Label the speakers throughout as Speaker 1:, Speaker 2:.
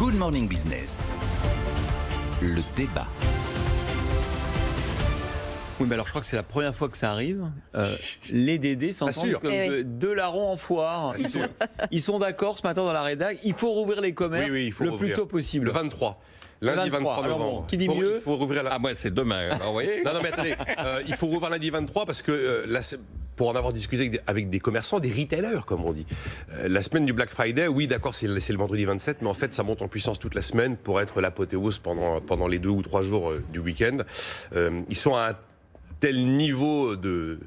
Speaker 1: Good Morning Business. Le débat.
Speaker 2: Oui, mais alors je crois que c'est la première fois que ça arrive. Les DD s'entendent comme deux larrons en foire. Ils sont d'accord ce matin dans la rédac. Il faut rouvrir les commerces le plus tôt possible.
Speaker 3: Le 23. Lundi 23 novembre.
Speaker 2: Alors bon, qui dit mieux?
Speaker 3: Il faut rouvrir
Speaker 4: Ah, moi, c'est demain. Alors, vous voyez.
Speaker 3: Non, mais attendez. Il faut rouvrir lundi 23 parce que pour en avoir discuté avec des commerçants, des retailers, comme on dit. La semaine du Black Friday, oui, d'accord, c'est le vendredi 27, mais en fait, ça monte en puissance toute la semaine pour être l'apothéose pendant les 2 ou 3 jours du week-end. Ils sont à un tel niveau de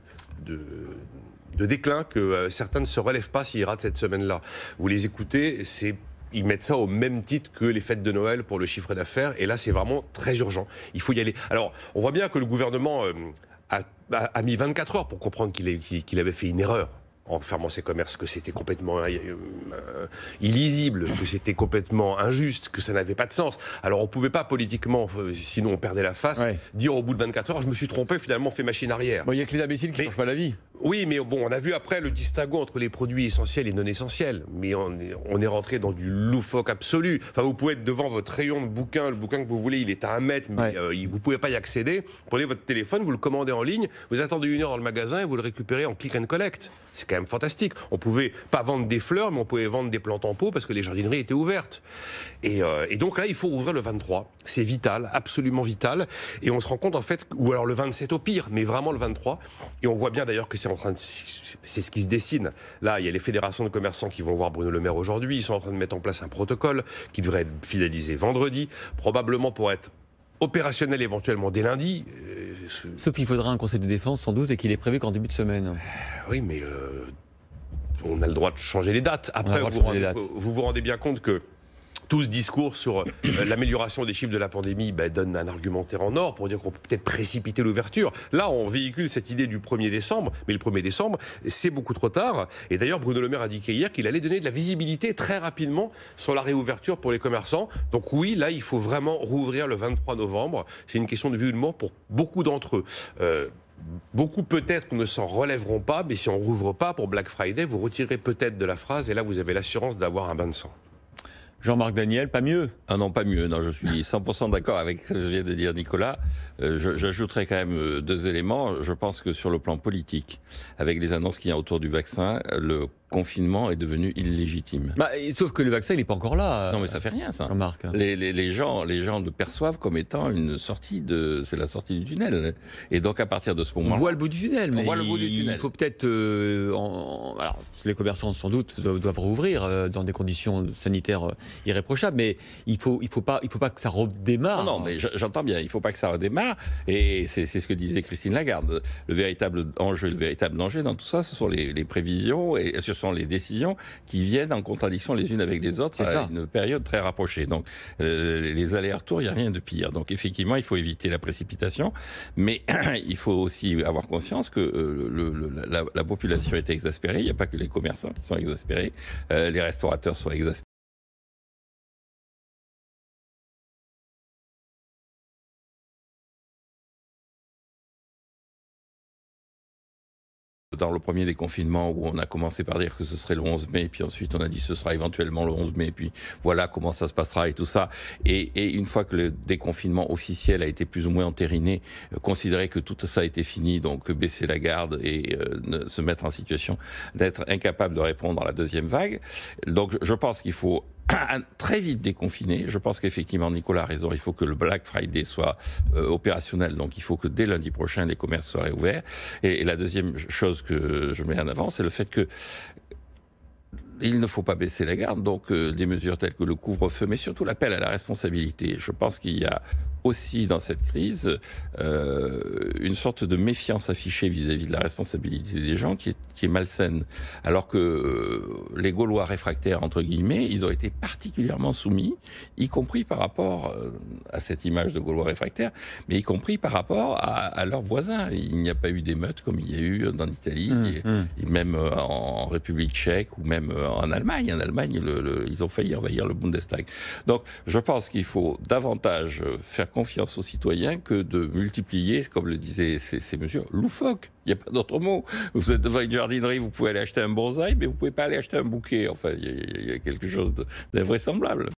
Speaker 3: déclin que certains ne se relèvent pas s'ils ratent cette semaine-là. Vous les écoutez, ils mettent ça au même titre que les fêtes de Noël pour le chiffre d'affaires. Et là, c'est vraiment très urgent. Il faut y aller. Alors, on voit bien que le gouvernement a mis 24 heures pour comprendre qu'il avait fait une erreur en fermant ses commerces, que c'était complètement illisible, que c'était complètement injuste, que ça n'avait pas de sens. Alors on ne pouvait pas politiquement, sinon on perdait la face, dire au bout de 24 heures, je me suis trompé, finalement on fait machine arrière.
Speaker 2: Il y a que les imbéciles qui ne changent pas la vie.
Speaker 3: Oui, mais bon, on a vu après le distinguo entre les produits essentiels et non essentiels. Mais on est rentré dans du loufoque absolu. Enfin, vous pouvez être devant votre rayon de bouquins, le bouquin que vous voulez, il est à 1 mètre, mais vous ne pouvez pas y accéder. Prenez votre téléphone, vous le commandez en ligne, vous attendez 1 heure dans le magasin et vous le récupérez en click and collect. C'est quand même fantastique. On pouvait pas vendre des fleurs, mais on pouvait vendre des plantes en pot parce que les jardineries étaient ouvertes. Et donc là, il faut ouvrir le 23. C'est vital, absolument vital. Et on se rend compte en fait, ou alors le 27 au pire, mais vraiment le 23. Et on voit bien d'ailleurs que c'est ce qui se dessine. Là, il y a les fédérations de commerçants qui vont voir Bruno Le Maire aujourd'hui. Ils sont en train de mettre en place un protocole qui devrait être finalisé vendredi, probablement pour être opérationnel éventuellement dès lundi.
Speaker 2: Sauf qu'il faudra un conseil de défense sans doute et qu'il est prévu qu'en début de semaine.
Speaker 3: Oui, mais on a le droit de changer les dates. Après, vous vous rendez bien compte que tout ce discours sur l'amélioration des chiffres de la pandémie donne un argumentaire en or pour dire qu'on peut peut-être précipiter l'ouverture. Là, on véhicule cette idée du 1er décembre, mais le 1er décembre, c'est beaucoup trop tard. Et d'ailleurs, Bruno Le Maire a indiqué hier qu'il allait donner de la visibilité très rapidement sur la réouverture pour les commerçants. Donc oui, là, il faut vraiment rouvrir le 23 novembre. C'est une question de vie ou de mort pour beaucoup d'entre eux. Beaucoup peut-être ne s'en relèveront pas, mais si on ne rouvre pas pour Black Friday, vous retirez peut-être de la phrase et là, vous avez l'assurance d'avoir un bain de sang.
Speaker 2: Jean-Marc Daniel, pas mieux?
Speaker 4: Ah non, pas mieux. Non, je suis 100% d'accord avec ce que vient de dire Nicolas. J'ajouterais quand même 2 éléments. Je pense que sur le plan politique, avec les annonces qu'il y a autour du vaccin, le confinement est devenu illégitime.
Speaker 2: Sauf que le vaccin, il n'est pas encore là.
Speaker 4: Non, mais ça fait rien, ça.
Speaker 2: Jean-Marc.
Speaker 4: Les gens le perçoivent comme étant une sortie c'est la sortie du tunnel. Et donc, à partir de ce moment-là.
Speaker 2: On voit le bout du tunnel, mais
Speaker 4: il
Speaker 2: faut peut-être. Alors, les commerçants, sans doute, doivent rouvrir dans des conditions sanitaires irréprochables, mais il faut pas que ça redémarre.
Speaker 4: Non, mais j'entends bien, il ne faut pas que ça redémarre. Et c'est ce que disait Christine Lagarde. Le véritable enjeu, le véritable danger dans tout ça, ce sont les prévisions et ce sont les décisions qui viennent en contradiction les unes avec les autres à une période très rapprochée. Donc, les allers-retours, il n'y a rien de pire. Donc, effectivement, il faut éviter la précipitation, mais il faut aussi avoir conscience que la population est exaspérée. Il n'y a pas que les commerçants qui sont exaspérés. Les restaurateurs sont exaspérés. Dans le premier déconfinement où on a commencé par dire que ce serait le 11 mai, puis ensuite on a dit ce sera éventuellement le 11 mai, puis voilà comment ça se passera et tout ça. Et une fois que le déconfinement officiel a été plus ou moins entériné, considérer que tout ça a été fini, donc baisser la garde et se mettre en situation d'être incapable de répondre à la deuxième vague. Donc je pense qu'il faut très vite déconfiné. Je pense qu'effectivement, Nicolas a raison. Il faut que le Black Friday soit opérationnel. Donc, il faut que dès lundi prochain, les commerces soient réouverts. Et la deuxième chose que je mets en avant, c'est le fait que il ne faut pas baisser la garde. Donc, des mesures telles que le couvre-feu, mais surtout l'appel à la responsabilité. Je pense qu'il y a aussi dans cette crise une sorte de méfiance affichée vis-à-vis de la responsabilité des gens qui est malsaine. Alors que les Gaulois réfractaires, entre guillemets, ils ont été particulièrement soumis, y compris par rapport à cette image de Gaulois réfractaires, mais y compris par rapport à leurs voisins. Il n'y a pas eu d'émeutes comme il y a eu en Italie, et même en République tchèque, ou même en Allemagne. En Allemagne, ils ont failli envahir le Bundestag. Donc, je pense qu'il faut davantage faire confiance aux citoyens que de multiplier, comme le disaient ces mesures, loufoques. Il n'y a pas d'autre mot. Vous êtes devant une jardinerie, vous pouvez aller acheter un bonsaï, mais vous ne pouvez pas aller acheter un bouquet. Enfin, il y a quelque chose d'invraisemblable.